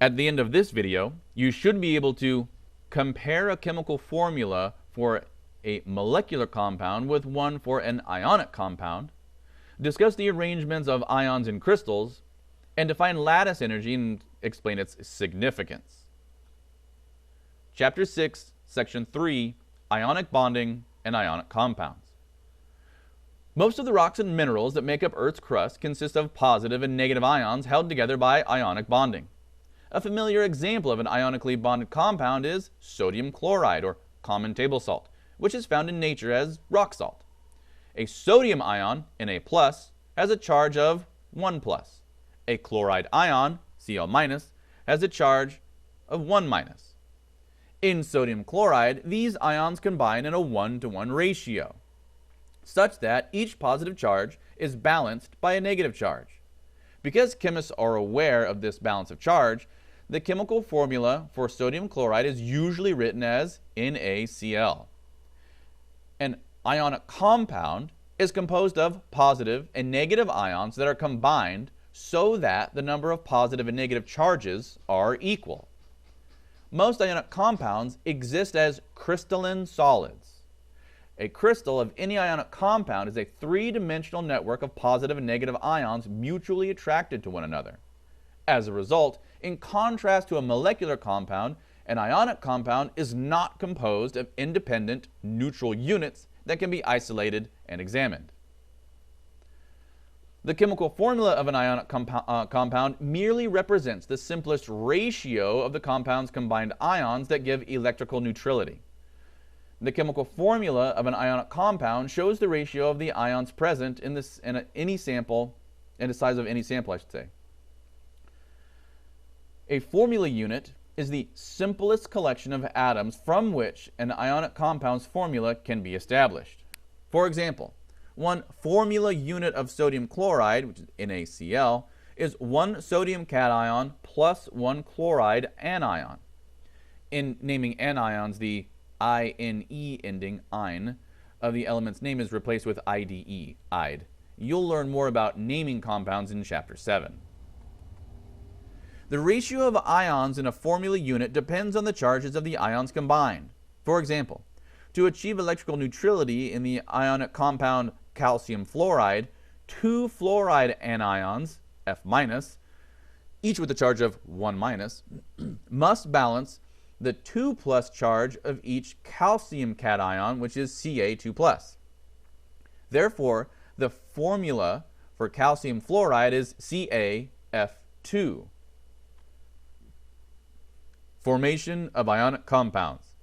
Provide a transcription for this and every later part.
At the end of this video, you should be able to compare a chemical formula for a molecular compound with one for an ionic compound, discuss the arrangements of ions in crystals, and define lattice energy and explain its significance. Chapter 6, Section 3, Ionic Bonding and Ionic Compounds. Most of the rocks and minerals that make up Earth's crust consist of positive and negative ions held together by ionic bonding. A familiar example of an ionically bonded compound is sodium chloride, or common table salt, which is found in nature as rock salt. A sodium ion, Na+, has a charge of 1+. A chloride ion, Cl-, has a charge of 1-. In sodium chloride, these ions combine in a 1-to-1 ratio, such that each positive charge is balanced by a negative charge. Because chemists are aware of this balance of charge, the chemical formula for sodium chloride is usually written as NaCl. An ionic compound is composed of positive and negative ions that are combined so that the number of positive and negative charges are equal. Most ionic compounds exist as crystalline solids. A crystal of any ionic compound is a three-dimensional network of positive and negative ions mutually attracted to one another. As a result, in contrast to a molecular compound, an ionic compound is not composed of independent, neutral units that can be isolated and examined. The chemical formula of an ionic compound merely represents the simplest ratio of the compound's combined ions that give electrical neutrality. The chemical formula of an ionic compound shows the ratio of the ions present in the size of any sample, I should say. A formula unit is the simplest collection of atoms from which an ionic compound's formula can be established. For example, one formula unit of sodium chloride, which is NaCl, is one sodium cation plus one chloride anion. In naming anions, the INE ending, "ine", of the element's name is replaced with IDE, "ide". You'll learn more about naming compounds in Chapter 7. The ratio of ions in a formula unit depends on the charges of the ions combined. For example, to achieve electrical neutrality in the ionic compound calcium fluoride, two fluoride anions, F-, each with a charge of 1-, must balance the 2+ charge of each calcium cation, which is Ca2+. Therefore, the formula for calcium fluoride is CaF2. Formation of ionic compounds.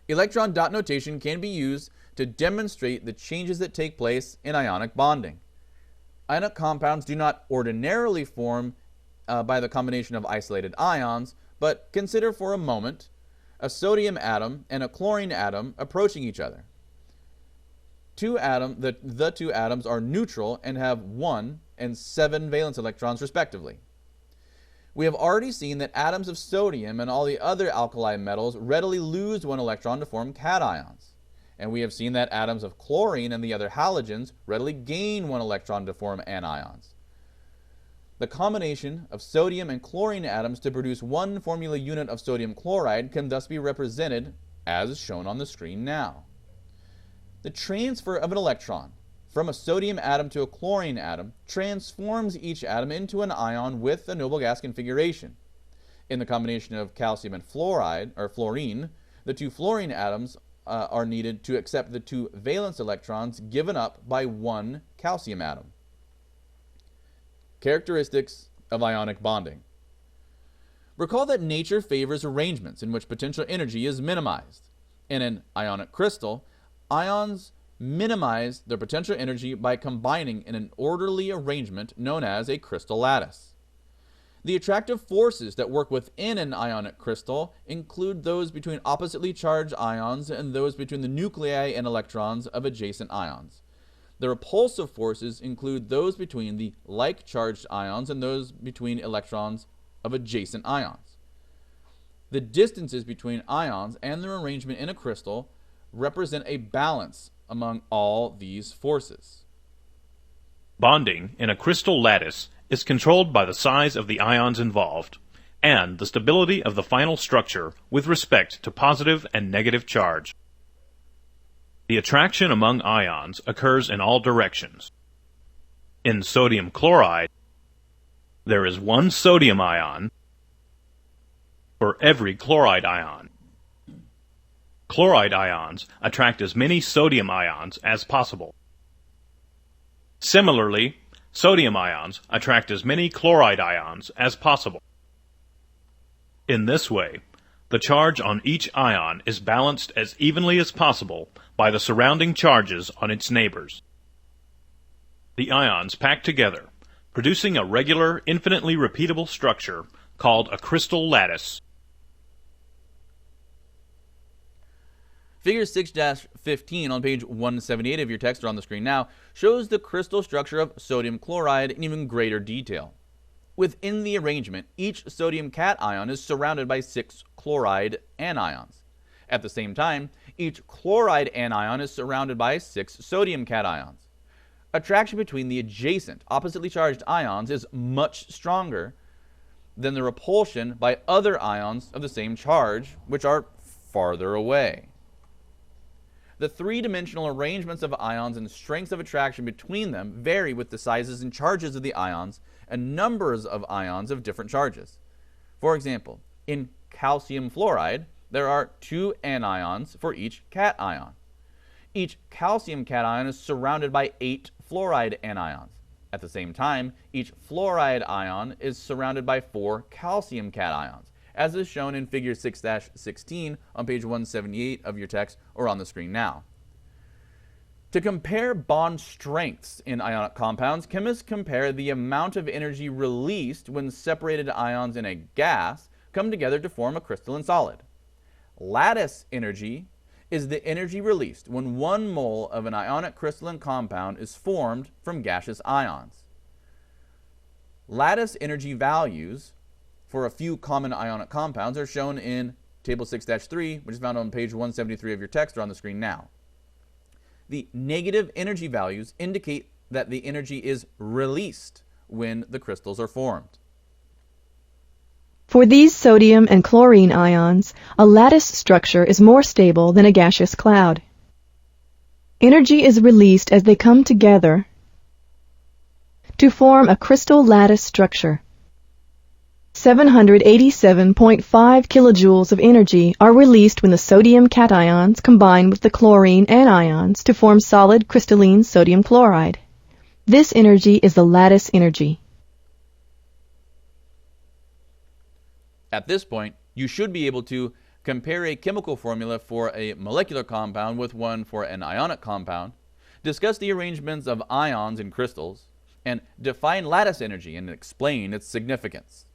Electron dot notation can be used to demonstrate the changes that take place in ionic bonding. Ionic compounds do not ordinarily form by the combination of isolated ions, but consider for a moment a sodium atom and a chlorine atom approaching each other. The two atoms are neutral and have 1 and 7 valence electrons respectively. We have already seen that atoms of sodium and all the other alkali metals readily lose 1 electron to form cations. And we have seen that atoms of chlorine and the other halogens readily gain 1 electron to form anions. The combination of sodium and chlorine atoms to produce one formula unit of sodium chloride can thus be represented as shown on the screen now. The transfer of an electron from a sodium atom to a chlorine atom transforms each atom into an ion with a noble gas configuration. In the combination of calcium and fluorine, the two fluorine atoms are needed to accept the 2 valence electrons given up by 1 calcium atom. Characteristics of ionic bonding. Recall that nature favors arrangements in which potential energy is minimized. In an ionic crystal, ions minimize their potential energy by combining in an orderly arrangement known as a crystal lattice. The attractive forces that work within an ionic crystal include those between oppositely charged ions and those between the nuclei and electrons of adjacent ions. The repulsive forces include those between the like-charged ions and those between electrons of adjacent ions. The distances between ions and their arrangement in a crystal represent a balance among all these forces. Bonding in a crystal lattice is controlled by the size of the ions involved. and the stability of the final structure with respect to positive and negative charge. The attraction among ions occurs in all directions. In sodium chloride, there is one sodium ion for every chloride ion. Chloride ions attract as many sodium ions as possible. Similarly, sodium ions attract as many chloride ions as possible. In this way, the charge on each ion is balanced as evenly as possible by the surrounding charges on its neighbors. The ions pack together, producing a regular, infinitely repeatable structure called a crystal lattice. Figure 6-15 on page 178 of your text or on the screen now shows the crystal structure of sodium chloride in even greater detail. Within the arrangement, each sodium cation is surrounded by 6 chloride anions. At the same time, each chloride anion is surrounded by 6 sodium cations. Attraction between the adjacent, oppositely charged ions is much stronger than the repulsion by other ions of the same charge, which are farther away. The three-dimensional arrangements of ions and strengths of attraction between them vary with the sizes and charges of the ions and numbers of ions of different charges. For example, in calcium fluoride, there are 2 anions for each cation. Each calcium cation is surrounded by 8 fluoride anions. At the same time, each fluoride ion is surrounded by 4 calcium cations, as is shown in figure 6-16 on page 178 of your text or on the screen now. To compare bond strengths in ionic compounds, chemists compare the amount of energy released when separated ions in a gas come together to form a crystalline solid. Lattice energy is the energy released when 1 mole of an ionic crystalline compound is formed from gaseous ions. Lattice energy values for a few common ionic compounds are shown in table 6-3, which is found on page 173 of your text or on the screen now. The negative energy values indicate that the energy is released when the crystals are formed. For these sodium and chlorine ions, a lattice structure is more stable than a gaseous cloud. Energy is released as they come together to form a crystal lattice structure. 787.5 kilojoules of energy are released when the sodium cations combine with the chlorine anions to form solid crystalline sodium chloride. This energy is the lattice energy. At this point, you should be able to compare a chemical formula for a molecular compound with one for an ionic compound, discuss the arrangements of ions in crystals, and define lattice energy and explain its significance.